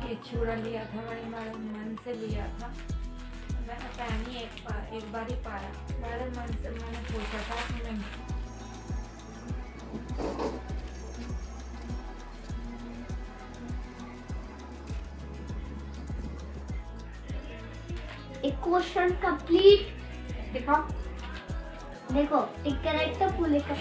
ये चूड़ा लिया था, बड़े मन से लिया था। मैंने पहनी एक बार ही पाया, बड़े मन से मैंने सोचा था कि मैं एक क्वेश्चन कंप्लीट। दिखाओ। देखो एक करेक्ट पूरे का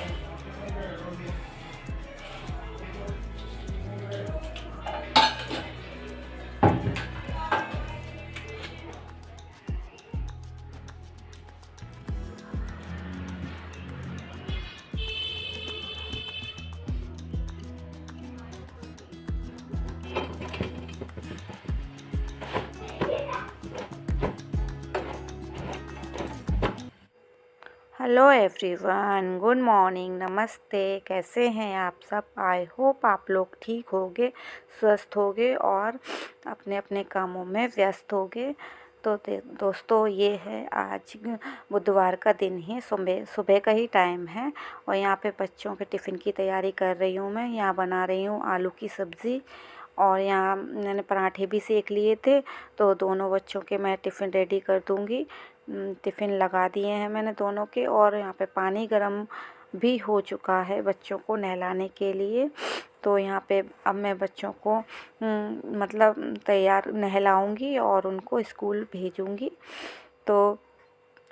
हेलो एवरीवन, गुड मॉर्निंग, नमस्ते। कैसे हैं आप सब? आई होप आप लोग ठीक होगे, स्वस्थ होगे और अपने अपने कामों में व्यस्त होगे। तो दोस्तों, ये है आज बुधवार का दिन है, सुबह सुबह का ही टाइम है और यहाँ पे बच्चों के टिफ़िन की तैयारी कर रही हूँ। मैं यहाँ बना रही हूँ आलू की सब्ज़ी और यहाँ मैंने पराठे भी सेक लिए थे, तो दोनों बच्चों के मैं टिफ़िन रेडी कर दूँगी। टिफ़िन लगा दिए हैं मैंने दोनों के और यहाँ पे पानी गर्म भी हो चुका है बच्चों को नहलाने के लिए। तो यहाँ पे अब मैं बच्चों को मतलब तैयार नहलाऊँगी और उनको स्कूल भेजूँगी। तो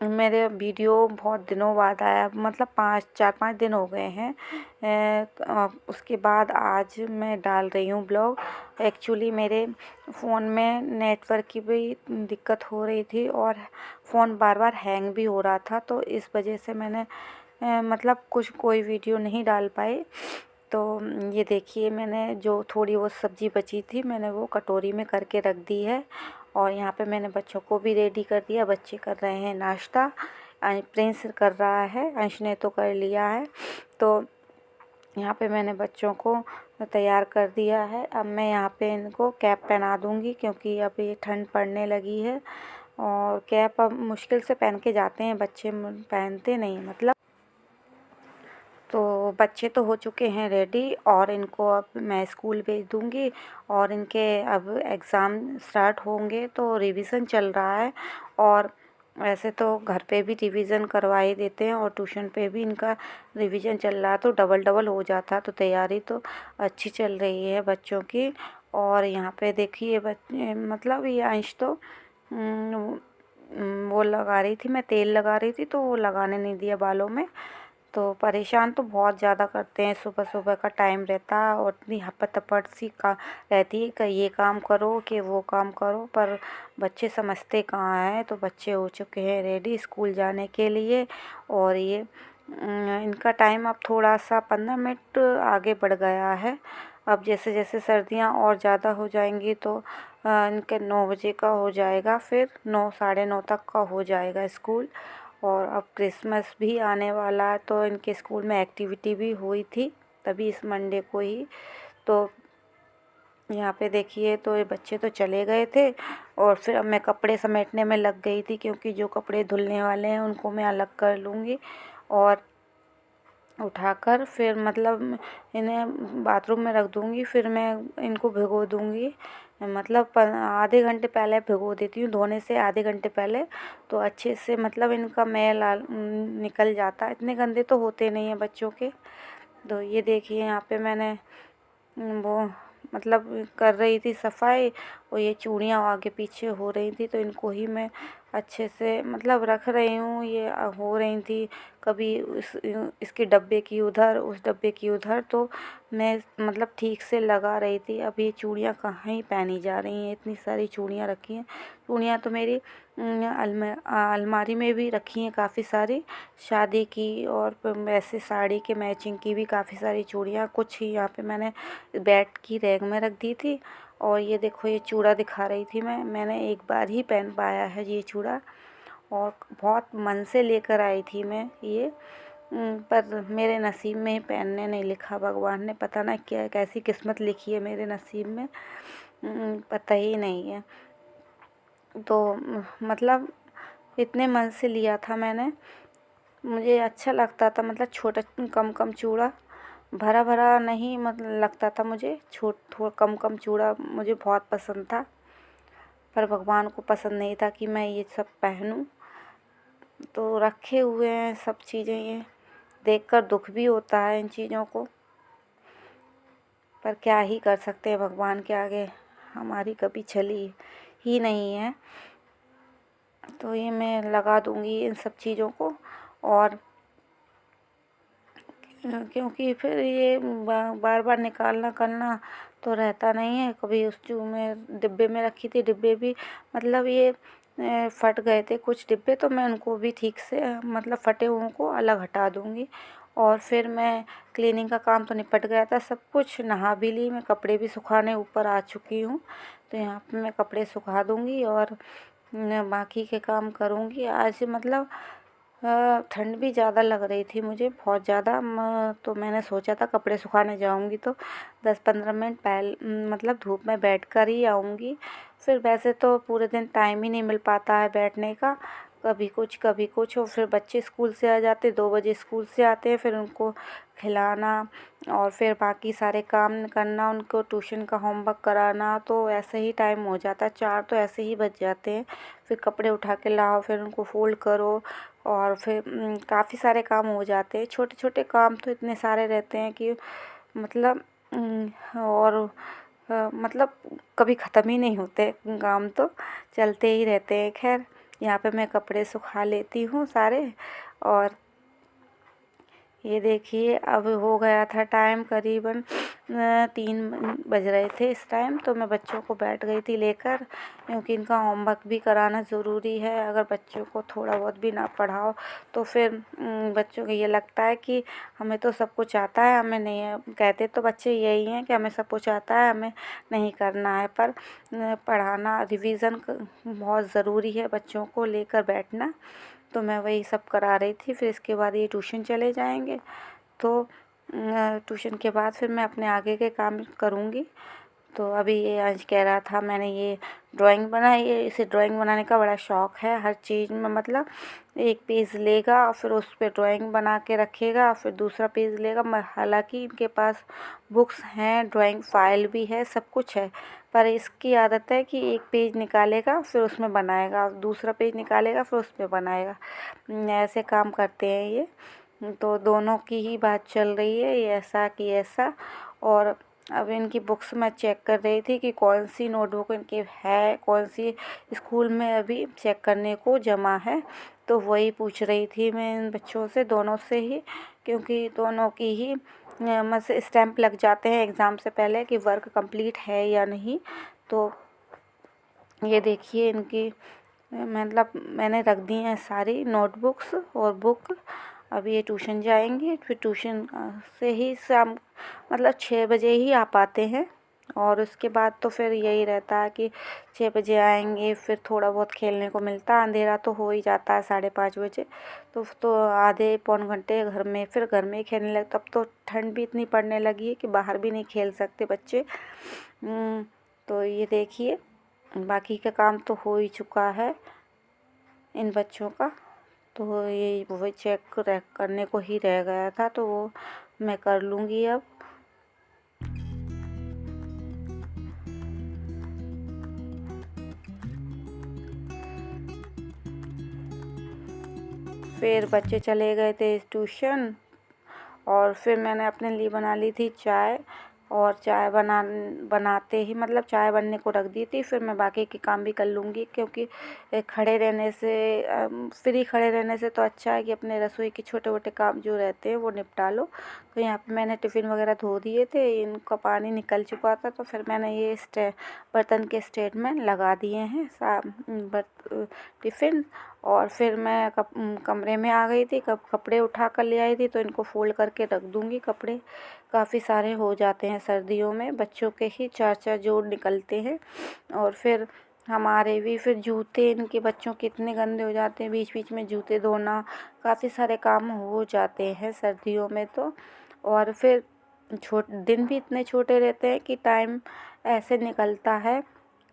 मेरे वीडियो बहुत दिनों बाद आया, मतलब 4-5 दिन हो गए हैं। उसके बाद आज मैं डाल रही हूँ ब्लॉग। एक्चुअली मेरे फ़ोन में नेटवर्क की भी दिक्कत हो रही थी और फ़ोन बार बार हैंग भी हो रहा था, तो इस वजह से मैंने मतलब कोई वीडियो नहीं डाल पाई। तो ये देखिए, मैंने जो थोड़ी वो सब्ज़ी बची थी मैंने वो कटोरी में करके रख दी है और यहाँ पे मैंने बच्चों को भी रेडी कर दिया। बच्चे कर रहे हैं नाश्ता, प्रिंस कर रहा है, अंश ने तो कर लिया है। तो यहाँ पे मैंने बच्चों को तैयार कर दिया है। अब मैं यहाँ पे इनको कैप पहना दूँगी क्योंकि अब ये ठंड पड़ने लगी है और कैप अब मुश्किल से पहन के जाते हैं बच्चे, पहनते नहीं मतलब। तो बच्चे तो हो चुके हैं रेडी और इनको अब मैं स्कूल भेज दूँगी और इनके अब एग्ज़ाम स्टार्ट होंगे, तो रिवीज़न चल रहा है। और वैसे तो घर पे भी रिवीज़न करवा ही देते हैं और ट्यूशन पे भी इनका रिवीज़न चल रहा है, तो डबल डबल हो जाता है। तो तैयारी तो अच्छी चल रही है बच्चों की। और यहाँ पे देखिए बच्चे, मतलब ये अंश तो वो लगा रही थी, मैं तेल लगा रही थी तो वो लगाने नहीं दिया बालों में। तो परेशान तो बहुत ज़्यादा करते हैं, सुबह सुबह का टाइम रहता है और इतनी हपट सी का रहती है कि ये काम करो कि वो काम करो, पर बच्चे समझते कहाँ हैं। तो बच्चे हो चुके हैं रेडी स्कूल जाने के लिए और ये इनका टाइम अब थोड़ा सा 15 मिनट आगे बढ़ गया है। अब जैसे जैसे सर्दियाँ और ज़्यादा हो जाएंगी तो इनके 9 बजे का हो जाएगा, फिर 9 साढ़े 9 तक का हो जाएगा स्कूल। और अब क्रिसमस भी आने वाला है तो इनके स्कूल में एक्टिविटी भी हुई थी तभी इस मंडे को ही। तो यहाँ पे देखिए, तो ये बच्चे तो चले गए थे और फिर अब मैं कपड़े समेटने में लग गई थी क्योंकि जो कपड़े धुलने वाले हैं उनको मैं अलग कर लूँगी और उठाकर फिर मतलब इन्हें बाथरूम में रख दूँगी। फिर मैं इनको भिगो दूँगी, मतलब आधे घंटे पहले भिगो देती हूँ, धोने से आधे घंटे पहले, तो अच्छे से मतलब इनका मैल निकल जाता है। इतने गंदे तो होते नहीं हैं बच्चों के। तो ये देखिए, यहाँ पे मैंने वो मतलब कर रही थी सफाई और ये चूड़ियाँ आगे पीछे हो रही थी, तो इनको ही मैं अच्छे से मतलब रख रही हूँ। ये हो रही थी कभी इसके डब्बे की उधर, उस डब्बे की उधर, तो मैं मतलब ठीक से लगा रही थी। अब ये चूड़ियाँ कहाँ ही पहनी जा रही हैं, इतनी सारी चूड़ियाँ रखी हैं। चूड़ियाँ तो मेरी अलमारी में भी रखी हैं काफ़ी सारी, शादी की और वैसे साड़ी के मैचिंग की भी काफ़ी सारी चूड़ियाँ। कुछ ही यहाँ पे मैंने बेड की रैक में रख दी थी। और ये देखो, ये चूड़ा दिखा रही थी मैंने एक बार ही पहन पाया है ये चूड़ा और बहुत मन से लेकर आई थी मैं ये, पर मेरे नसीब में ही पहनने नहीं लिखा। भगवान ने पता ना क्या कैसी किस्मत लिखी है मेरे नसीब में, पता ही नहीं है। तो मतलब इतने मन से लिया था मैंने, मुझे अच्छा लगता था, मतलब छोटा कम कम चूड़ा भरा भरा नहीं मतलब लगता था मुझे, थोड़ा कम कम चूड़ा मुझे बहुत पसंद था, पर भगवान को पसंद नहीं था कि मैं ये सब पहनूं। तो रखे हुए हैं सब चीज़ें, ये देखकर दुख भी होता है इन चीज़ों को, पर क्या ही कर सकते हैं, भगवान के आगे हमारी कभी चली ही नहीं है। तो ये मैं लगा दूँगी इन सब चीज़ों को, और क्योंकि फिर ये बार बार निकालना करना तो रहता नहीं है। कभी उस में डिब्बे में रखी थी, डिब्बे भी मतलब ये फट गए थे कुछ डिब्बे, तो मैं उनको भी ठीक से मतलब फटे हुओं को अलग हटा दूँगी। और फिर मैं क्लीनिंग का काम तो निपट गया था सब कुछ, नहा भी ली मैं, कपड़े भी सुखाने ऊपर आ चुकी हूँ। तो यहाँ पे मैं कपड़े सुखा दूँगी और बाकी के काम करूँगी। आज मतलब ठंड भी ज़्यादा लग रही थी मुझे, बहुत ज़्यादा। तो मैंने सोचा था कपड़े सुखाने जाऊँगी तो 10-15 मिनट मतलब धूप में बैठ कर ही आऊँगी। फिर वैसे तो पूरे दिन टाइम ही नहीं मिल पाता है बैठने का, कभी कुछ। और फिर बच्चे स्कूल से आ जाते, 2 बजे स्कूल से आते हैं, फिर उनको खिलाना और फिर बाकी सारे काम करना, उनको ट्यूशन का होमवर्क कराना, तो ऐसे ही टाइम हो जाता है, 4 तो ऐसे ही बज जाते हैं। फिर कपड़े उठा के लाओ, फिर उनको फोल्ड करो, और फिर काफ़ी सारे काम हो जाते हैं। छोटे छोटे काम तो इतने सारे रहते हैं कि मतलब और मतलब कभी ख़त्म ही नहीं होते, काम तो चलते ही रहते हैं। खैर, यहाँ पे मैं कपड़े सुखा लेती हूँ सारे, और ये देखिए अब हो गया था टाइम, करीबन 3 बज रहे थे इस टाइम। तो मैं बच्चों को बैठ गई थी लेकर, क्योंकि इनका होमवर्क भी कराना ज़रूरी है। अगर बच्चों को थोड़ा बहुत भी ना पढ़ाओ तो फिर बच्चों को ये लगता है कि हमें तो सब कुछ आता है, हमें नहीं। कहते तो बच्चे यही हैं कि हमें सब कुछ आता है, हमें नहीं करना है। पर पढ़ाना, रिवीज़न बहुत ज़रूरी है, बच्चों को लेकर बैठना। तो मैं वही सब करा रही थी। फिर इसके बाद ये ट्यूशन चले जाएंगे, तो ट्यूशन के बाद फिर मैं अपने आगे के काम करूँगी। तो अभी ये आज कह रहा था, मैंने ये ड्राइंग बनाई है, इसे ड्राइंग बनाने का बड़ा शौक़ है। हर चीज़ में मतलब एक पेज लेगा और फिर उस पे ड्राइंग बना के रखेगा, फिर दूसरा पेज लेगा। हालांकि इनके पास बुक्स हैं, ड्राइंग फाइल भी है, सब कुछ है, पर इसकी आदत है कि एक पेज निकालेगा फिर उसमें बनाएगा, दूसरा पेज निकालेगा फिर उस पर बनाएगा। ऐसे काम करते हैं ये। तो दोनों की ही बात चल रही है, ये ऐसा कि ऐसा। और अब इनकी बुक्स मैं चेक कर रही थी कि कौन सी नोटबुक इनकी है, कौन सी स्कूल में अभी चेक करने को जमा है। तो वही पूछ रही थी मैं इन बच्चों से, दोनों से ही, क्योंकि दोनों की ही मतलब स्टैम्प लग जाते हैं एग्ज़ाम से पहले कि वर्क कंप्लीट है या नहीं। तो ये देखिए इनकी मतलब मैंने रख दी हैं सारी नोटबुक्स और बुक। अब ये ट्यूशन जाएंगे, फिर ट्यूशन से ही शाम मतलब 6 बजे ही आ पाते हैं। और उसके बाद तो फिर यही रहता है कि 6 बजे आएंगे, फिर थोड़ा बहुत खेलने को मिलता है, अंधेरा तो हो ही जाता है 5:30 बजे। तो आधे पौन घंटे घर में, फिर घर में ही खेलने लगे। तब तो ठंड भी इतनी पड़ने लगी है कि बाहर भी नहीं खेल सकते बच्चे। तो ये देखिए बाकी का काम तो हो ही चुका है इन बच्चों का। तो ये वही चेक करने को ही रह गया था, तो वो मैं कर लूँगी अब। फिर बच्चे चले गए थे ट्यूशन, और फिर मैंने अपने लिए बना ली थी चाय। और चाय बनाते ही मतलब चाय बनने को रख दी थी। फिर मैं बाकी के काम भी कर लूँगी, क्योंकि खड़े रहने से फ्री खड़े रहने से तो अच्छा है कि अपने रसोई के छोटे मोटे काम जो रहते हैं वो निपटा लो। तो यहाँ पे मैंने टिफ़िन वगैरह धो दिए थे, इनका पानी निकल चुका था, तो फिर मैंने ये बर्तन के स्टेटमेंट लगा दिए हैं टिफ़िन। और फिर मैं कमरे में आ गई थी, कपड़े उठा कर ले आई थी, तो इनको फ़ोल्ड करके रख दूँगी। कपड़े काफ़ी सारे हो जाते हैं सर्दियों में, बच्चों के ही 4-4 जोड़ निकलते हैं। और फिर हमारे भी फिर जूते, इनके बच्चों के इतने गंदे हो जाते हैं, बीच बीच में जूते धोना, काफ़ी सारे काम हो जाते हैं सर्दियों में तो। और फिर दिन भी इतने छोटे रहते हैं कि टाइम ऐसे निकलता है,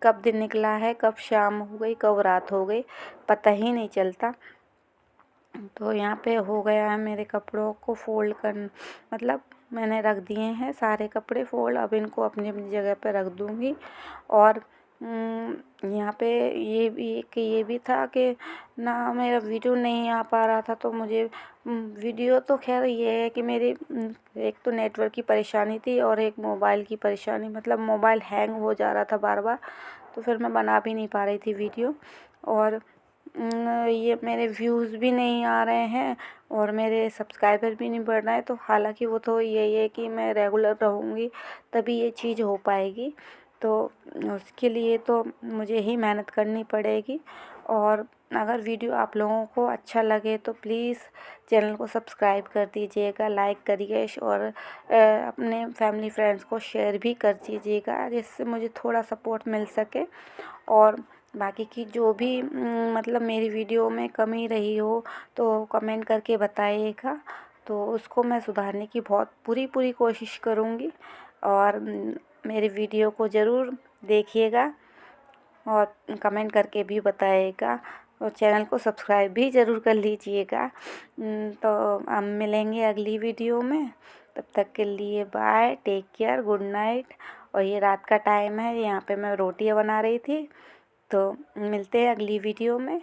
कब दिन निकला है, कब शाम हो गई, कब रात हो गई, पता ही नहीं चलता। तो यहाँ पे हो गया है मेरे कपड़ों को फोल्ड कर मतलब मैंने रख दिए हैं सारे कपड़े फोल्ड। अब इनको अपनी अपनी जगह पे रख दूँगी। और यहाँ पे ये भी था कि ना मेरा वीडियो नहीं आ पा रहा था, तो मुझे वीडियो तो खैर ये है कि मेरी एक तो नेटवर्क की परेशानी थी और एक मोबाइल की परेशानी, मतलब मोबाइल हैंग हो जा रहा था बार बार, तो फिर मैं बना भी नहीं पा रही थी वीडियो। और ये मेरे व्यूज़ भी नहीं आ रहे हैं और मेरे सब्सक्राइबर भी नहीं बढ़ रहे हैं। तो हालांकि वो तो यही है कि मैं रेगुलर रहूँगी तभी ये चीज़ हो पाएगी, तो उसके लिए तो मुझे ही मेहनत करनी पड़ेगी। और अगर वीडियो आप लोगों को अच्छा लगे तो प्लीज़ चैनल को सब्सक्राइब कर दीजिएगा, लाइक करिए और अपने फैमिली फ्रेंड्स को शेयर भी कर दीजिएगा, जिससे मुझे थोड़ा सपोर्ट मिल सके। और बाकी की जो भी मतलब मेरी वीडियो में कमी रही हो तो कमेंट करके बताइएगा, तो उसको मैं सुधारने की बहुत पूरी कोशिश करूँगी। और मेरे वीडियो को ज़रूर देखिएगा और कमेंट करके भी बताइएगा और चैनल को सब्सक्राइब भी ज़रूर कर लीजिएगा। तो हम मिलेंगे अगली वीडियो में, तब तक के लिए bye, take care, good night. और ये रात का टाइम है, यहाँ पे मैं रोटियां बना रही थी, तो मिलते हैं अगली वीडियो में।